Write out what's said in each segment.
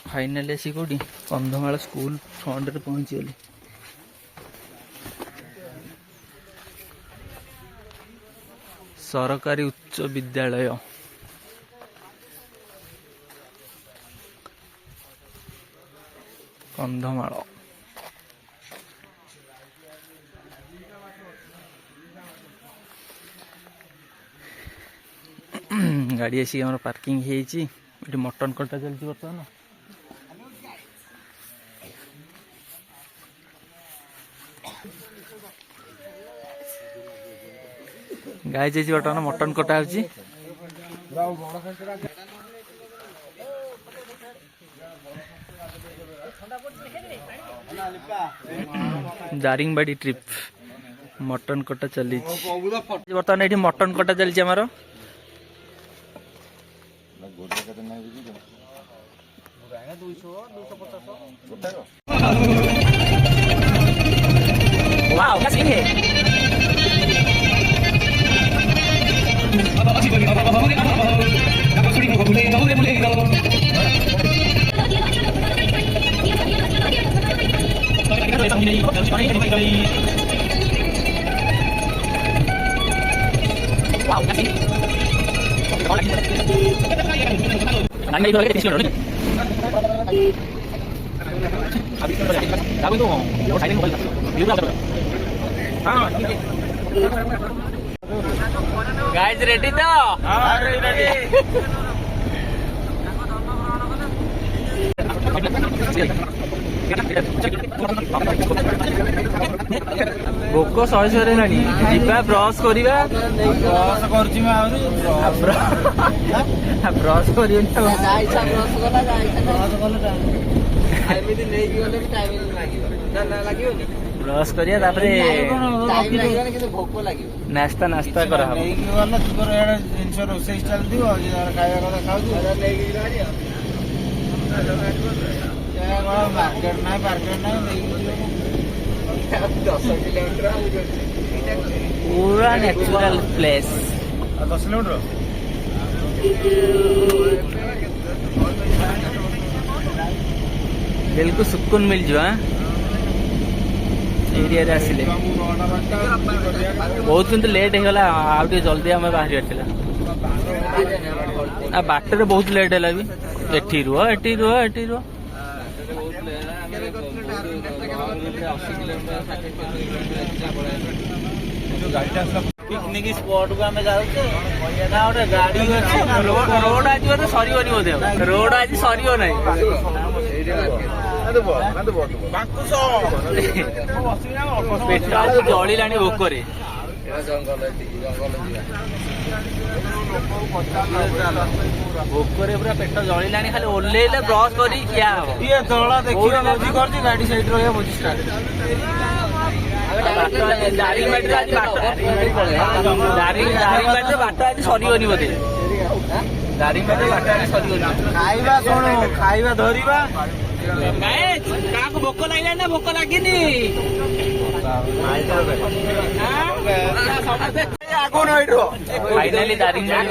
Finally आसी कौटी Kandhamal school front रे पहुँचीगली। सरकारी उच्च विद्यालय कंधमाल। गाड़ी आसिक आम पार्किंग होती मटन कटा चलती बर्तमान। गाय जाइए बर्तमान मटन कटा होची। दारिंगबाड़ी ट्रिप मटन कटा चली बर्तमान ये मटन कटा चलती आमर। गाइस रेडी तो भोक शहे शहे जा ब्रश करवा ब्रश कर ब्रश करिया नास्ता नास्ता कर पूरा नेचुरल प्लेस 10 किलोमीटर बिल्कुल सुकून मिल जाए एरिया आसिले। बहुत किंतु लेट होगा आउटे जल्दी आम बाहर बाटर बहुत लेट है भी एटी रुह एटी रुह एटी रुह पिकनिक स्पॉट को आम जाऊे गोटे गाड़ी अच्छी रोड आज सर बोधे रोड आज सर ना पेट जलिला भोकरे भोकरे पूरा पेट जलिला खाली ओल्लेले ब्रश कर क्या हम ये तला देखिए भोजी कर गाड़ी साइड रहा भोजी स्टार्ट दारिंगबाड़ी बाट आज सर बोधे दारिंगबाड़ी बाट आज सर खाइबा शुणु खाइबा धरिबा क्या भोक लगे ना भोक लगे फाइनाली दारिंगबाड़ी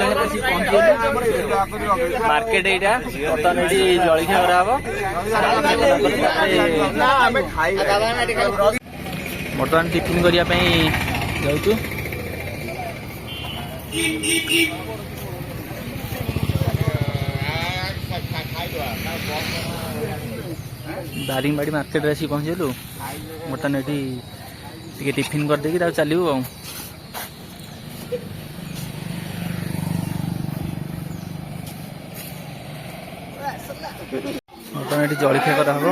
मार्केट यहाँ बर्तमान ये जलखिया कराब बर्तमान टिफिन करने जाऊँ। दारिंगबाड़ी मार्केट आसी पहुँचलु बर्तमान ये टिफिन करदे चलू बर्तमान ये जलखिया कराब।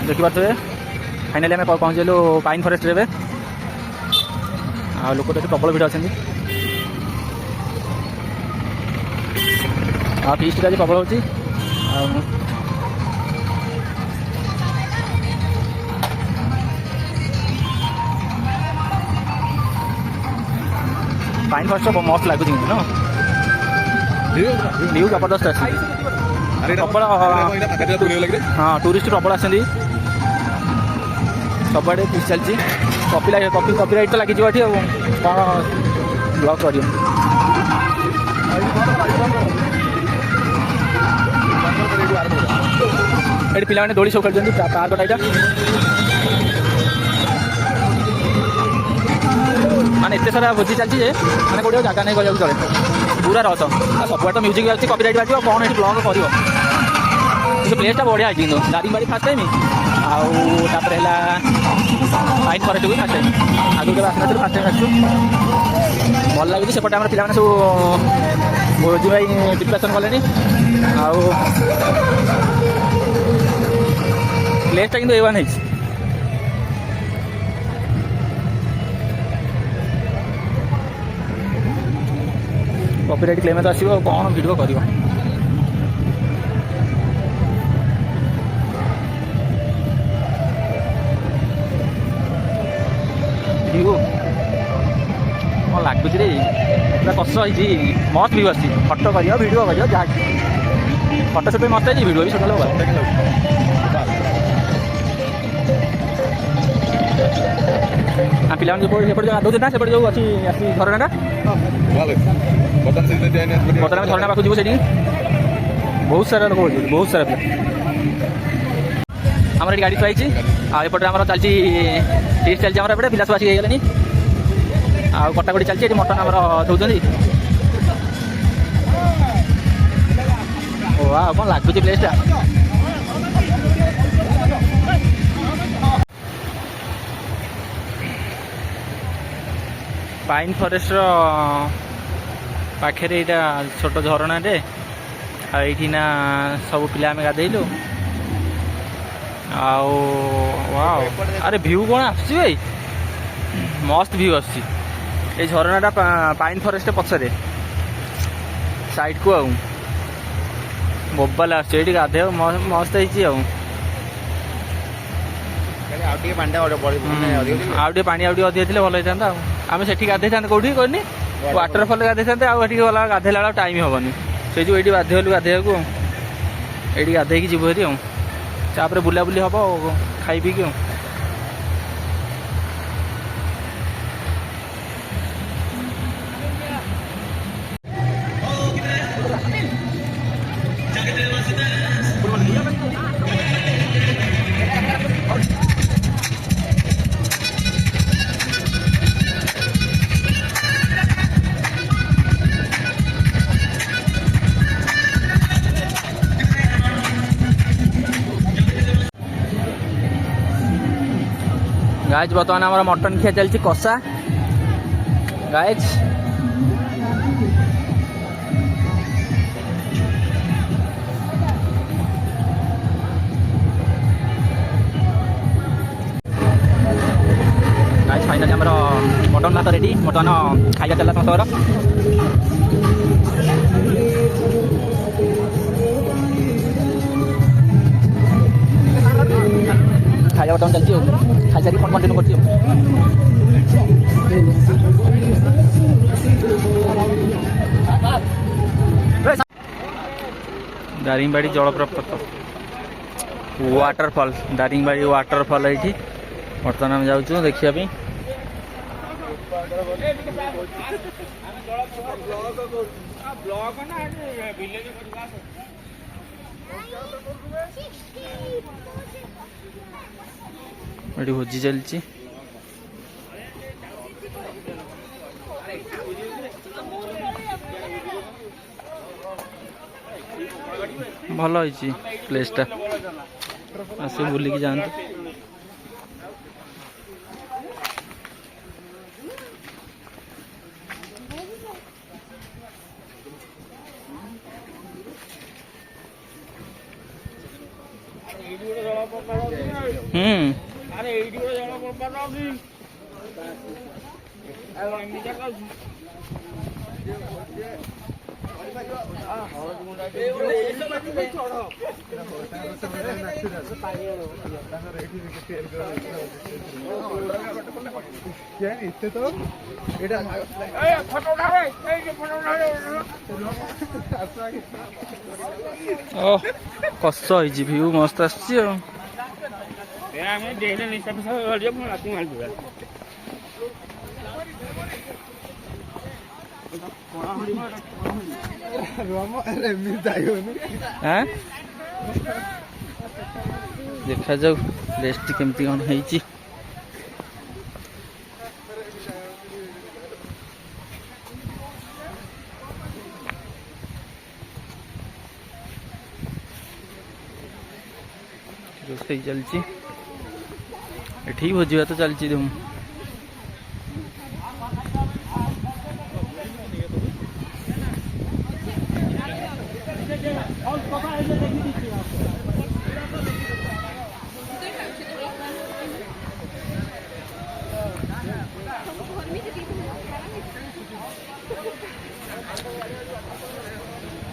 देखिपे फाइनाली आम पहुँचलु पाइन फरेस्ट रे आ लोक तो प्रबल भिड़ अच्छा फीस्ट आज प्रबल होची पाइन फरेस्ट मस्त लगुच ना व्यू जबरदस्त अच्छी प्रबल हाँ टूरिस्ट प्रबल आसती सबुआड़े फिस्ट चलती कॉपी राइट तो लगी कौन ब्लॉग कर पिलाने दोली सब खेलुछन्ति पार्क टाइटा माने एते सारा भोजी चलछि जे माने कोडियो जागा नै गयो चले पूरा रस सब तो म्यूजिक बाजि कॉपीराइट बाजि कोन एठी ब्लॉग करिवो तो प्लेसटा बढ़िया अछि किंतु दारिंगबाड़ी फास्ट टाइम आउ तापर हैला फाइन फॉरेस्ट भी फास्ट टाइम आगु के आसना फास्ट टाइम आछु भल लागुछि सेपटे हमर पिला माने सब भोजी भाई प्रिपरेशन कलेनी आउ प्लेसटा किंतु एवन है कॉपीराइट क्लेम तो आसो कौन वीडियो कर कौन लगुच रे पूरा कष होती मस्त व्यू आसी फटो कर वीडियो कर जहाँ फटो से मस्त है वीडियो भी सकाल पिला गाधोते ना से जो अच्छी झरना बर्तमान झरना पाक जी बहुत सारा लोक बहुत सारा पिला आम गाड़ी थुआई आउटे आम चलती टेस्ट चलती आम एपटे पिला सब आसिक गले आउ कटाकटी चलती मटन आम धोते वाह कौन लगुच प्लेसटा पाइन फॉरेस्ट पाखे छोट झरना टे आईना सब पिला आम गाधेलु अरे व्यू कौन आसुची भाई मस्त व्यू आसुची ये झरनाटा पाइन फॉरेस्ट पछरे साइड को आउ मोबाइल आसुची गाधे मस्त होती आउटे पानी आउटे अधिक भल होता आम से गाधे था कौटी कहनी वाटरफल गाधे था आगे गला गाधेला टाइम हेनी से जो ये बाध्य हलु गाधे को ये गाधे जीव हेरी आपर बुलाबुली हम खाई पी गाइज बर्तमान आम मटन खिया चलती कषा गाइज फाइनाली आम मटन भात रेडी मटन खाଇବା चला समस्त खाଇବା बर्तमान चलती खाई सारी कंटिन्यू कर दारिंगबाड़ी जलप्रपात वाटरफॉल दारिंगबाड़ी वाटरफॉल ये बर्तमान आम जाऊँ देखा ये भोजी चलती भल होती प्लेसटा आस बुलिकी जातु कष व्यू मस्त आस देखा जाऊ प्लेस केमती कौन है। रोसई चलती एठी भोजी भात चलती तुम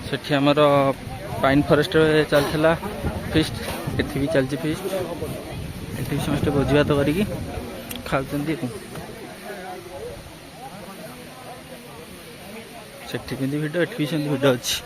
सेठी आमर पाइन फॉरेस्ट चलता फिस्ट एठी भी चलती फिस्ट एठी समस्त भोजी भात करिकी खाउछन्ती सेठी केमती भिड एठी भी सेमती भिड अछि।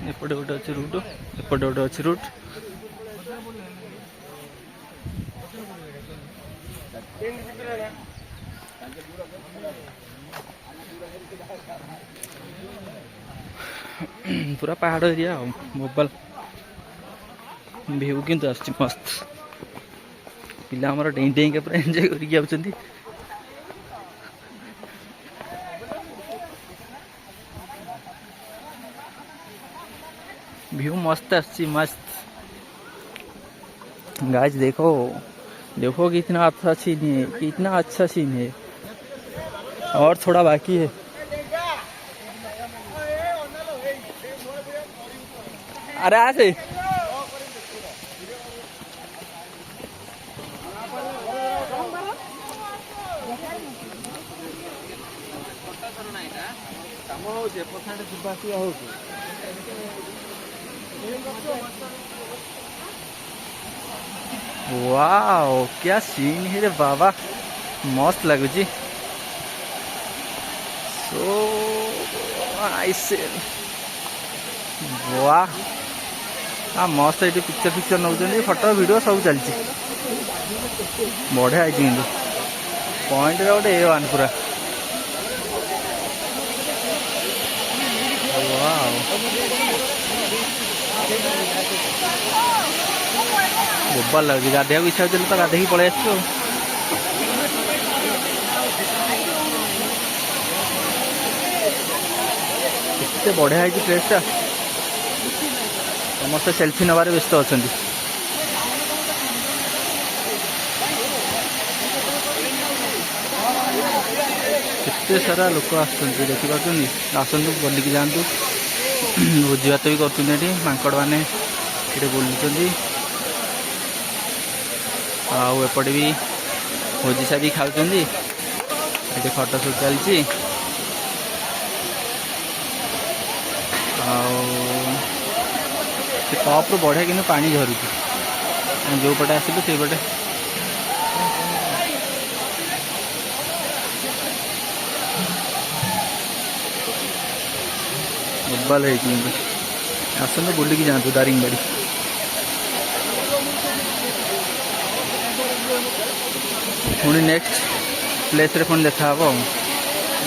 एपटे गोटे अच्छे रूट एपटे गोटे अच्छे रूट पूरा पहाड़ एरिया मोबाइल व्यू किंतु आस मस्त पिला हमर डेई डेई के पूरा एंजॉय करके जाउछन्ती। व्यू मस्त अच्छी मस्त गाइस देखो देखो कितना अच्छा सीन है कितना अच्छा सीन है और थोड़ा बाकी है। अरे आसे वाओ क्या सीन है रे बाबा मस्त लगुची सो नाइस वाह हाँ मस्त ये पिक्चर पिक्चर नौ फोटो वीडियो सब चलती बढ़िया कि पॉइंट गोटे A1 पूरा बोबाल लगे गाधे इच्छा होती तो गाधे पलि आस बढ़िया है प्लेसटा समस्त सेल्फी नबार व्यस्त अच्छा केते सारा लोक देखिपुर आसतु बुलिकी जातु भोजी भात भी कर मांकड़ मैंने ये बुलूँ आपटे भी भोजी सारी खाऊँ ये फटो शूट चलती कप बढ़िया कि पानी झरू जो पटे आसलु से पटे मोबाइल आसतु बुलिकी जातु दारिंगबाड़ी पुणी नेक्स्ट प्लेस रे पुणी देखा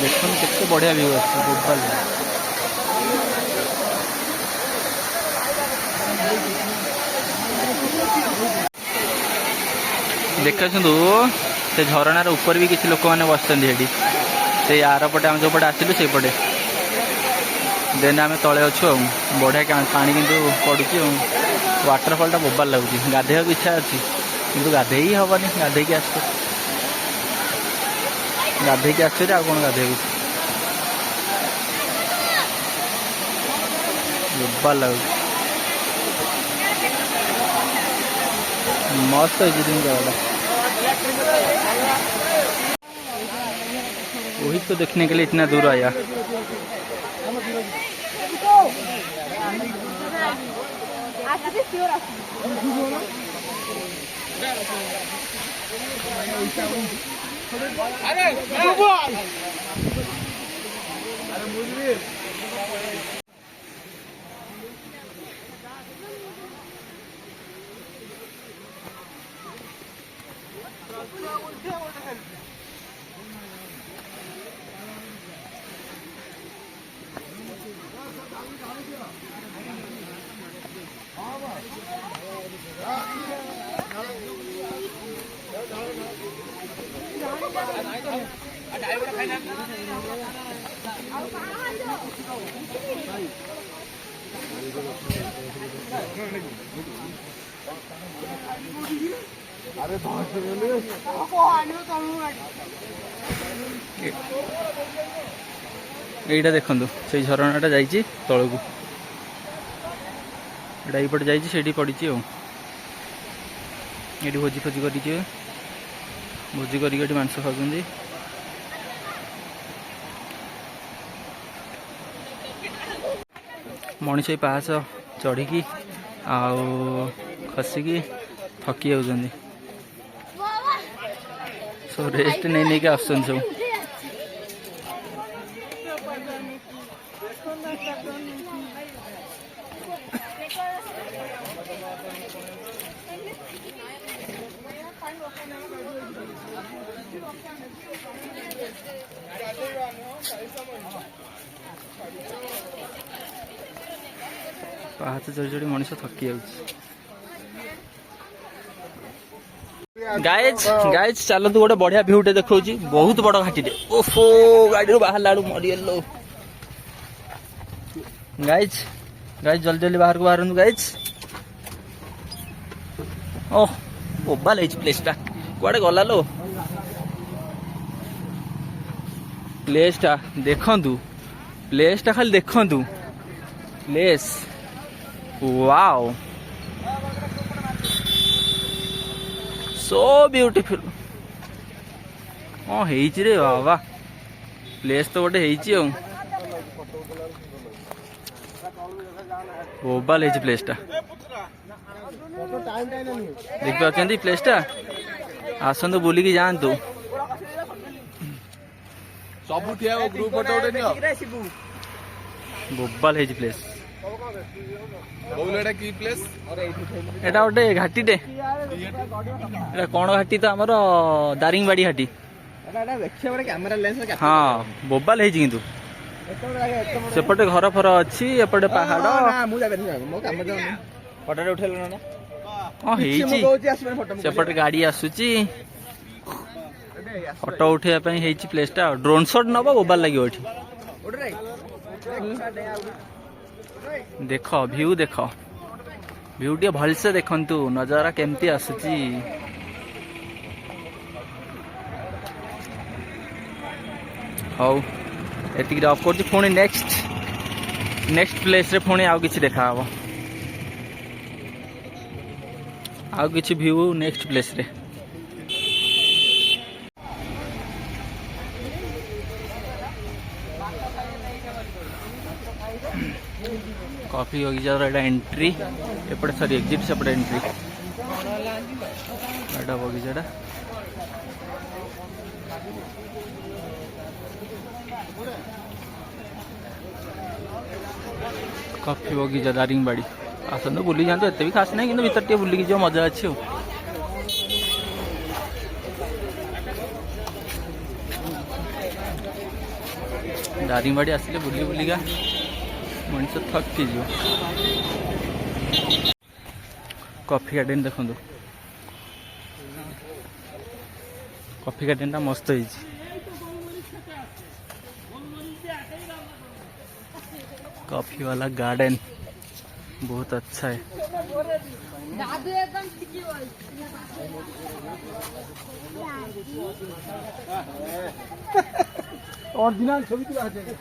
देखो केते बढ़िया व्यू अच्छे मोबाइल देखा से झरणार ऊपर भी किसी लोक मैंने बसती से आर पटे आम जो पटे आसलु से पटे देन आम तले अच्छु बढ़िया पानी किंतु पड़ुची वाटरफॉल बोबाल लगुच गाधे इच्छा अच्छी किंतु गाधे ही हेनी गाधे आस कौन गाधे बोबाल लगुच मस्त है दिन जगह वही तो देखने के लिए इतना दूर आया। এইটা দেখନ୍ତୁ ସେଇ ଝରଣାଟା ଯାଇଛି ତଳକୁ, ଏଇଟା ଏଇପଟେ ଯାଇଛି ସେଇଠି ପଡ଼ିଛି ଆଉ। ଏଠି ଭୋଜି ଫୋଜି କରିଛି, ଭୋଜି କରିକି ଏଠି ମାଂସ ଖାଉଛନ୍ତି। ମଣିଷ ଏଇ ପାହାଚ ଚଢ଼ିକି ଆଉ ଖସିକି ଥକି ଯାଉଛନ୍ତି, ସବୁ ରେଷ୍ଟ ନେଇକି ଆସୁଛନ୍ତି ସବୁ। ପାହାଚ ଚଢ଼ି ଚଢ଼ି ମଣିଷ ଥକି ଯାଉଛି। ଗାଇଜ ଚାଲନ୍ତୁ ଗୋଟେ ବଢିଆ ଭିଉଟେ ଦେଖଉଛି, ବହୁତ ବଡ ଘାଟିଟେ। ଓଫୋ ଗାଡିରୁ ବାହାରିଲା ବେଳକୁ ମରିଗଲୁ। ଗାଇଜ ଜଲ୍ଦି ଜଲ୍ଦି ବାହାରକୁ ବାହାରନ୍ତୁ ଗାଇଜ। ଓହ ଓବାଲ ହେଇଛି ପ୍ଲେସଟା, କୁଆଡେ ଗଲା लो ପ୍ଲେସଟା। ଦେଖନ୍ତୁ ପ୍ଲେସଟା, ଖାଲି ଦେଖନ୍ତୁ ପ୍ଲେସ। Wow so beautiful. କଣ ହେଇଛି ରେ ବାବା, ପ୍ଲେସ ତ ଗୋଟେ ହେଇଛି ଆଉ। ଓବାଲ ହେଇଛି ପ୍ଲେସଟା, ଦେଖିପାରୁଛନ୍ତି ପ୍ଲେସଟା। ଆସନ୍ତୁ ବୁଲିକି ଯାଆନ୍ତୁ। ସବୁ ଠିଆ ହବ, ଗ୍ରୁପ ଫଟୋ ଗୋଟେ ନିଅ। ବୋବାଲ ହେଇଛି ପ୍ଲେସ। ଏଟା କି ପ୍ଲେସ? ଏଟା ଗୋଟେ ଘାଟିଟେ। ଏଟା କଣ ଘାଟି ତ ଆମର ଦାରିଙ୍ଗବାଡି ଘାଟି। ହଁ ବୋବାଲ ହେଇଛି କିନ୍ତୁ ସେପଟେ ଘର ଫର ଅଛି, ଏପଟେ ପାହାଡ। ହଁ ହେଇଛି, ସେପଟେ ଗାଡି ଆସୁଛି, ଫଟୋ ଉଠେଇବା ପାଇଁ ହେଇଛି ପ୍ଲେସଟା। ଡ୍ରୋନ ସଟ୍ ନବ ବୋବାଲ ଲାଗିବ ଏଠି। ଦେଖ ଭିଉ, ଦେଖ ଭିଉ ଟିକେ ଭଲସେ ଦେଖନ୍ତୁ, ନଜାରା କେମିତି ଆସୁଛି। ହଉ ଏତିକିରେ ଅଫ୍ କରୁଛି, ପୁଣି ନେକ୍ସଟ ପ୍ଲେସରେ ପୁଣି ଆଉ କିଛି ଦେଖାହବ, ଆଉ କିଛି ଭିଉ ନେକ୍ସଟ ପ୍ଲେସରେ। कॉफी बगीचार एटा एंट्री, एपटे सॉरी एग्जिट, सेपटे एंट्री। एटा बगीचाटा कॉफी बगीचा दारिंगबाड़ी। आसନ୍ତୁ बुली जातु, एत भी खास नहीं, भीतर टे बुलिकी जो मजा अच्छी। दारिंगबाड़ी आसिले बुली बुलिका मनीष थकी जो। कॉफी गार्डन देखो, कॉफी गार्डन टा मस्त है। कॉफी वाला गार्डन बहुत अच्छा है। ओरिजिनल छवि तो आ जाएगा।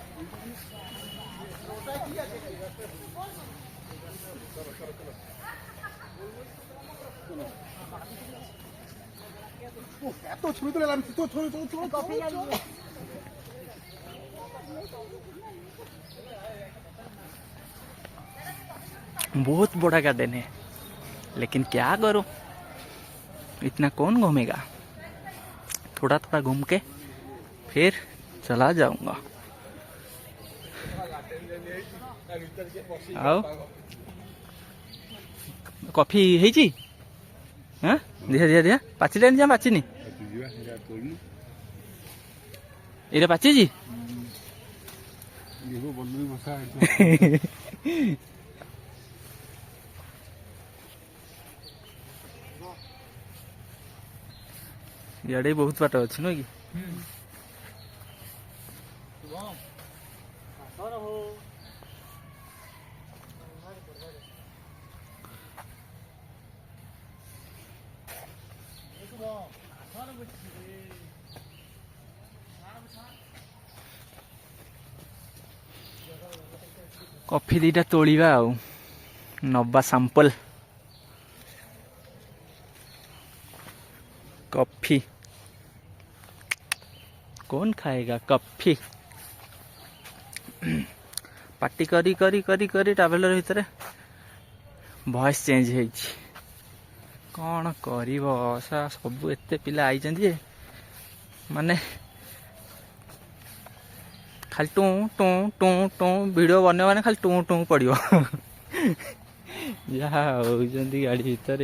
तो छवि तो ले ला, तो छोड़ कॉफी ला। बहुत बड़ा गार्डन है, लेकिन क्या करो, इतना कौन घूमेगा। थोड़ा थोड़ा घूम के फिर चला जाऊंगा। ଆଉ କଫି ହେଇଛି? ହଁ ଦେଖିଆ ଦେଖିଆ ଦେଖିଆ ପାଚିଲାଣି ଯା ପାଚିନି ଏଇଟା ପାଚିଛି? ଇଆଡ଼େ ବହୁତ ବାଟ ଅଛି ନୁହେଁ କି? କଫି ଦିଟା ତୋଳିବା ଆଉ ନବା ସାମ୍ପଲ कॉफी कौन खाएगा कॉफी पार्टी करी करी करी करी ट्रावेलर भितर वॉइस चेंज है कौन कर सब एते पिला आई माने खाली टू टू टू टू वीडियो बने माने खाली टू टू पड़ो जहाँ होती गाड़ी भितर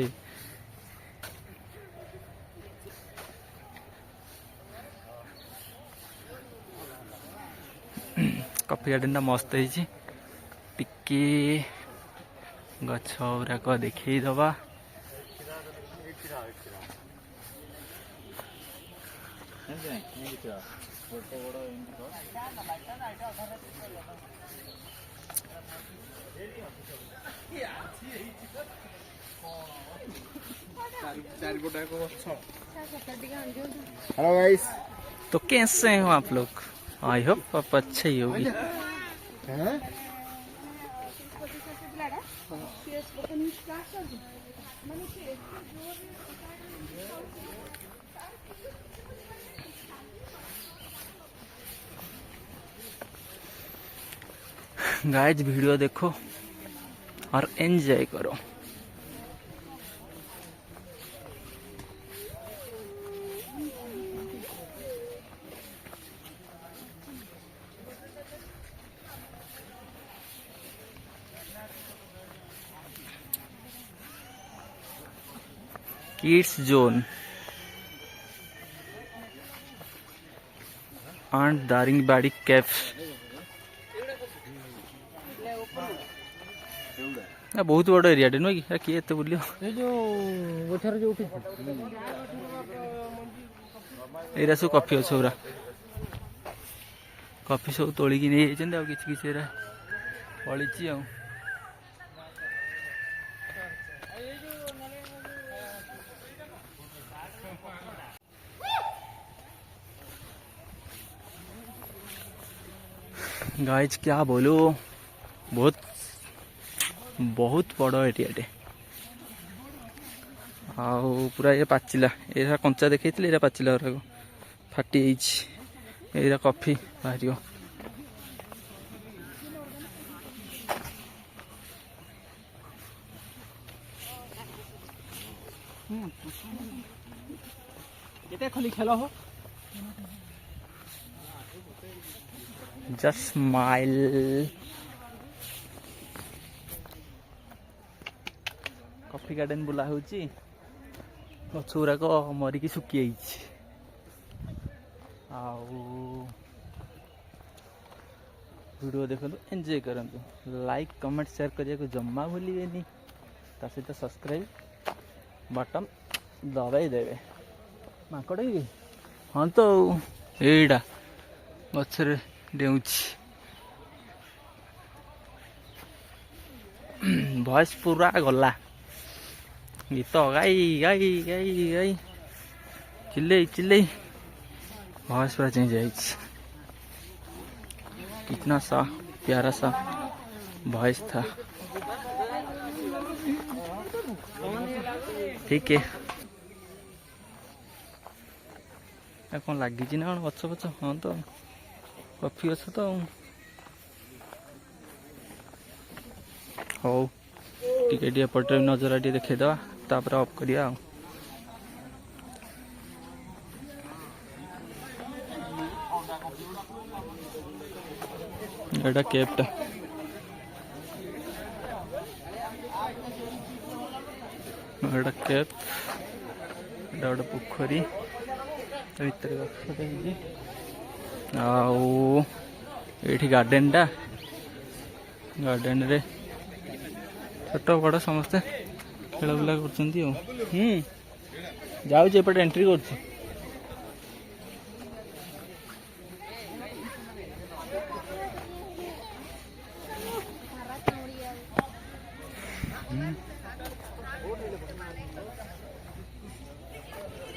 कॉफी गार्डन मस्त है टिके गछ गुराक देखई दबा हेलो गाइस, तो कैसे हो आप लोग? आई होप आप अच्छे ही होगी। गाइस वीडियो देखो और एंजॉय करो। Kids zone and Daringbadi Kaif बहुत बड़ एरिया नुह कि किए एत बुल एरा सब कॉफी अच्छे पूरा कॉफी सब तोलिकी नहीं किसी पड़ी आ गाइज क्या बोलो बहुत बहुत बड़ एरिया आउ पूरा ये पाचिला एरा कंचा देखी एरा पाचिला फाटी एरा कॉफी बाहर खाली खेल हो जस्ट स्माइल कॉफी गार्डन बुला होची गछ गुराक मरिकी सुखी वीडियो देखो एंजॉय करंतु लाइक कमेंट शेयर करने को जम्मा भूलिए ता सहित सब्सक्राइब बटन दबाई देवे माकड़ कि हाँ तो एटा गचर डेउची भॉइस पूरा गला गीत गाई गाई गाई गाई चिल्ले चिल्ले भॉइस पूरा चेंज है कितना सा प्यारा सा वॉइस था ठीक है कौन लगी ना गच पछ हाँ तो कॉफी गछ तो हौ टिके एपटे नजर टे देखा तापर ऑफ करिया एटा केपटा गोटे केप गोटे पोखरी भितर ये गार्डेनटा गार्डेन रे छोट बड़ समस्ते खेल बुला कर जाऊपटे एंट्री कर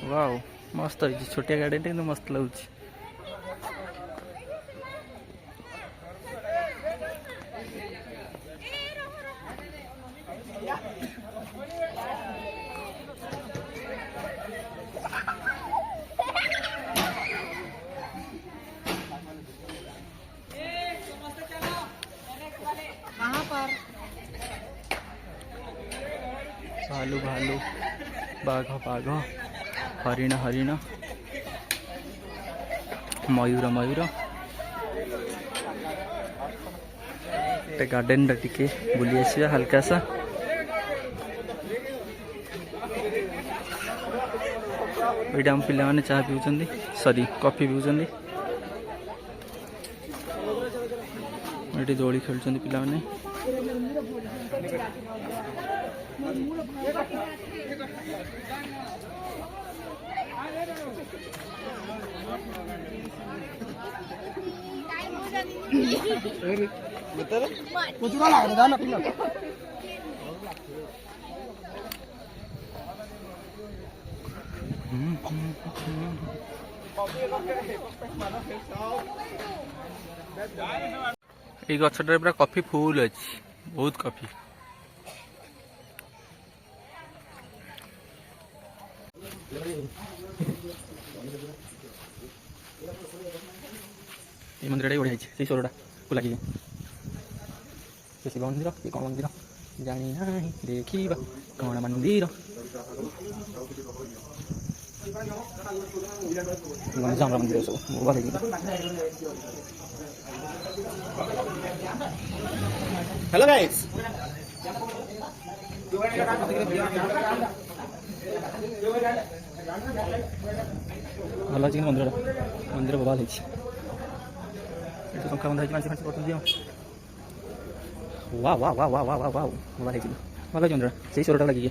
वाओ मस्त है छोटिया गार्डन टे मस्त लगुच भालू भालू बाघ बाघ हरिण हरिण मयूर मयूर गार्डन टे बुली आसा हल्का सा ये आम पिला माने चाह पीउछन्ती सॉरी कॉफी पीउछन्ती ये दोली खेलुछन्ती पिला माने ये गछटार पूरा कॉफी फुल अच्छी बहुत कॉफी ये मंदिर बढ़िया से स्वरटा को लगे शिव मंदिर ये कौन मंदिर जानी ना देखा कौन मंदिर मंदिर सब भल हेलो गाइस भल अच्छे मंदिर मंदिर भल है शंखा बंधा मानसी मानसी करते वाह वाह वाह वाह वाह वाह वाह भल है भल मंदिर से स्वरटा लगे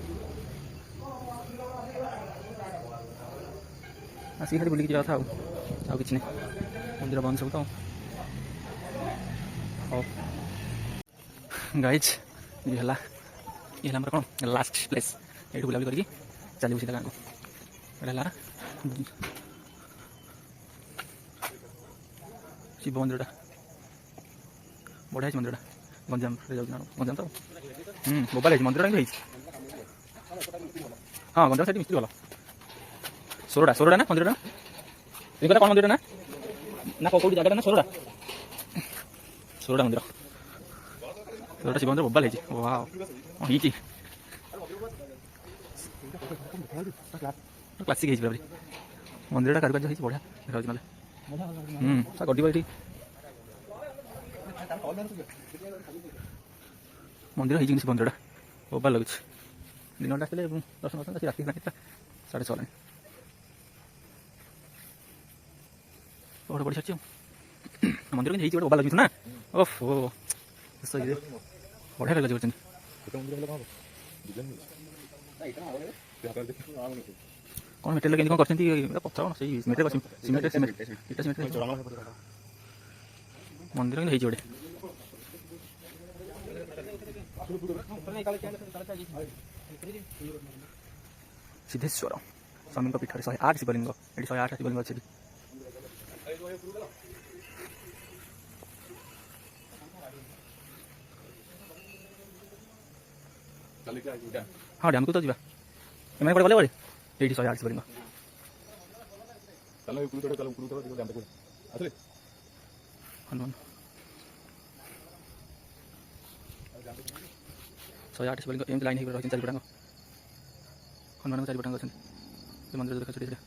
आसिक खाली बुलिक जाता था कि मंदिर बंद सब तो गाइज ये है कौन लास्ट प्लेस ये बुलाबुली करके चलू सीधा गाँव को शिव मंदिरटा बढ़िया है मंदिरटा गंजाम गंजाम तो मोबाइल है मंदिर हाँ गंजाम साइड मिस्त्री भल सोरडा सोरडा ना मंदिर ना कौन मंदिर ना ना कौट जगह ना सोरडा सोरडा मंदिर सोरडा शिव मंदिर मोबाइल है वाह क्लासिक है मंदिर कारुकार्य है बढ़िया देखा ना गड्डी बाड़ी मंदिर है शिव मंदिर मोबाइल लगुच दिन आसते दर्शन कर राति 6:30 पड़ी सारी मंदिर के मोबाइल लगे ना ओफ बढ़िया लगे कौन मेटेरियल के कौन कर पत्थर से मंदिर के गोटे सिद्धेश्वर स्वामी पीठ 108 शिवलिंग ये 108 शिवलिंग अच्छे हाँ डैम को तो जावा एम गले गले ये 108 शिवलिंग हनुमान 108 शिवलिंग एम लाइन रही चारिपटांग हनुमान को चारिपटांग अच्छे मंदिर देखा छोटे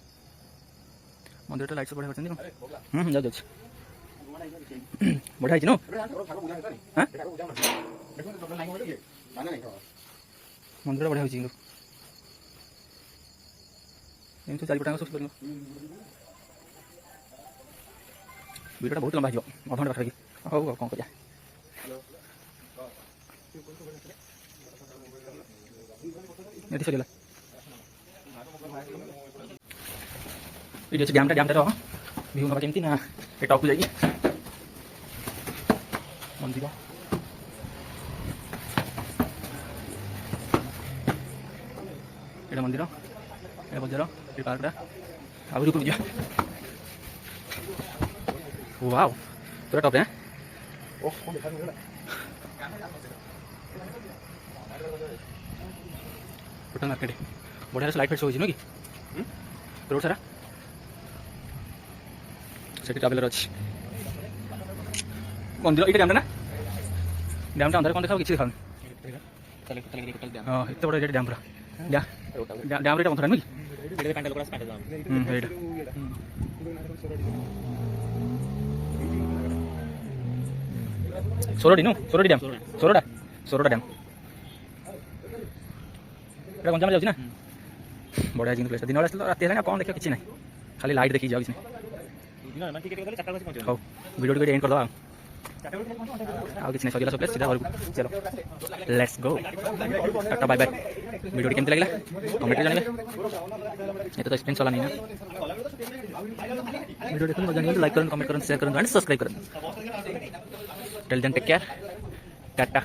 मंदिर लाइट सब बढ़िया कर जाऊँ बढ़िया है मंदिर बढ़िया हो ଏମିତି ଚାରିପଟାଙ୍କ ସୁଖି କରିବ। ଭିଡ଼ିଓଟା ବହୁତ ଲମ୍ବା ହେଇଯିବ, ଅଧଘଣ୍ଟା ପାଖାପାଖି। ହଉ ଆଉ କ'ଣ କରିବା। ଏଠି ସରିଗଲା। ଏଠି ଅଛି ଡ୍ୟାମ୍ଟାର ଭିଉ ନେବା କେମିତି ନା ଏ ଟପ୍କୁ ଯାଇକି ମନ୍ଦିର। ଏଇଟା ମନ୍ଦିର, ଏ ବଜାର, ଏ ପାର୍କଟା ଆହୁରି ଉପରକୁ ଯିବା। ୱାଓ ପୁରା ଟପ୍ରେ। ଟୋଟାଲ ମାର୍କେଟ ବଢ଼ିଆ ଲାଇଟ୍ ଫାଇଟ୍ ସବୁ ହେଇଛି ନୁହେଁ କି ରୋଡ଼ ସାରା। ସେଠି ଟ୍ରାଭେଲର ଅଛି ମନ୍ଦିର। ଏଇଟା ଡ୍ୟାମ୍ଟା ନା? ଡ୍ୟାମ୍ଟା ଅନ୍ଧାର କ'ଣ ଦେଖାବ? କିଛି ଦେଖାଉନି। ହଁ ଏତେ ବଡ଼ ଏଇଟା ଡ୍ୟାମ୍ ପୁରା। ଡ୍ୟାମ୍ରେ ଏଇଟା ବନ୍ଧଟା ନୁହେଁ କି? ଏଇଟା ସୋରଡି ନୁ ସୋରଡି ଡ୍ୟାମ୍। ସୋରଡ଼ା ଡ୍ୟାମ୍ ଏଇଟା ଗଞ୍ଜାମ ଯାଉଛି ନା? ବଢ଼ିଆ କିନ୍ତୁ ପ୍ଲେସ୍ଟା। ଦିନବେଳେ ଆସିଲେ ତ ରାତି ହେଲାଣି, ଆଉ କ'ଣ ଦେଖିବା କିଛି ନାହିଁ, ଖାଲି ଲାଇଟ୍ ଦେଖିକି ଯାଉ କିଛି ନାହିଁ। ହଉ ଭିଡ଼ିଓ ଟିକେ ଏଣ୍ଡ କରିଦେବା ଆଉ କିଛି ନାହିଁ, ସରିଗଲା ସବୁ ପ୍ଲେସ୍। ସିଧା ଘରକୁ ଚାଲ, ଲେଟ୍ସ ଗୋ। ଟାଟା ବାय ବାय। ଭିଡ଼ିଓଟି କେମିତି ଲାଗିଲା କମେଣ୍ଟରେ ଜାଣିବେ। ଏତେ ତ ଏକ୍ସପିରିଏନ୍ସ वाला नहीं ना। वीडियो देखने मजा नहीं तो लाइक करें, कमेंट करें, शेयर करें एंड सब्सक्राइब करें। Till then take care, Tata.